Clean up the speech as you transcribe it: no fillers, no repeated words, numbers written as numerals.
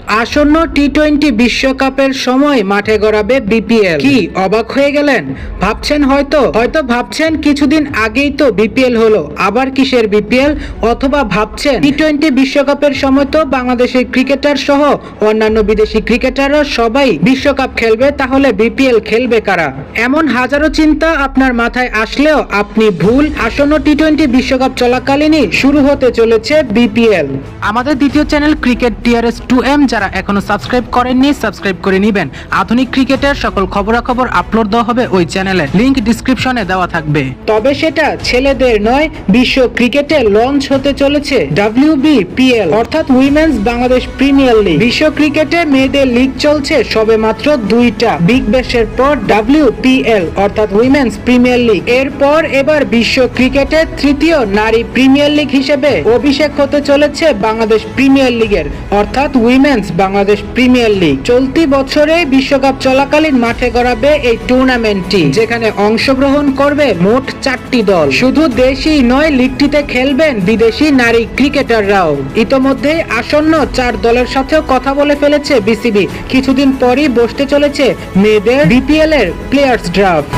আসন্ন টি-20 বিশ্বকাপের সময় মাঠে গড়াবে বিপিএল। কি অবাক হয়ে গেলেন? ভাবছেন হয়তো ভাবছেন কিছুদিন আগেই তো বিপিএল হলো, আবার কিসের বিপিএল? অথবা ভাবছেন টি-20 বিশ্বকাপের সময় তো বাংলাদেশের ক্রিকেটার সহ অন্যান্য বিদেশি ক্রিকেটাররা সবাই বিশ্বকাপ খেলবে, তাহলে বিপিএল খেলবে কারা? এমন হাজারো চিন্তা আপনার মাথায় আসলেও আপনি ভুল। আসন্ন টি-20 বিশ্বকাপ চলাকালীনই শুরু হতে চলেছে বিপিএল। আমাদের দ্বিতীয় চ্যানেল ক্রিকেট টিআরএস 2M যারা এখনো সাবস্ক্রাইব করেননি, সাবস্ক্রাইব করে নেবেন। আধুনিক ক্রিকেটের সকল খবরাখবর আপলোড দেওয়া হবে ওই চ্যানেলে, লিংক ডেসক্রিপশনে দেওয়া থাকবে। তবে সেটা ছেলেদের নয়, বিশ্ব ক্রিকেটে লঞ্চ হতে চলেছে WBPL অর্থাৎ উইমেন্স বাংলাদেশ প্রিমিয়ার লিগ। বিশ্ব ক্রিকেটে মেয়েদের লিগ চলছে সবে মাত্র দুইটা, বিগ ব্যাশের পর WPL অর্থাৎ উইমেন্স প্রিমিয়ার লিগ। এরপর এবার বিশ্ব ক্রিকেটের তৃতীয় নারী প্রিমিয়ার লিগ হিসেবে অভিষেক হতে চলেছে বাংলাদেশ প্রিমিয়ার লিগের অর্থাৎ উইমেন্স বাংলাদেশ প্রিমিয়ার লিগ। চলতি বছরে বিশ্বকাপ চলাকালীন মাঠে গড়াবে এই টুর্নামেন্টটি, যেখানে অংশগ্রহণ করবে মোট 4টি দল। শুধু দেশি নয়, লিগটিতে খেলবেন বিদেশি নারী ক্রিকেটাররাও। ইতোমধ্যে আসন্ন 4 দলের সাথেও কথা বলে ফেলেছে বিসিবি। কিছুদিন পরই বসতে চলেছে মেয়েদের বিপিএল এর প্লেয়ার্স ড্রাফট।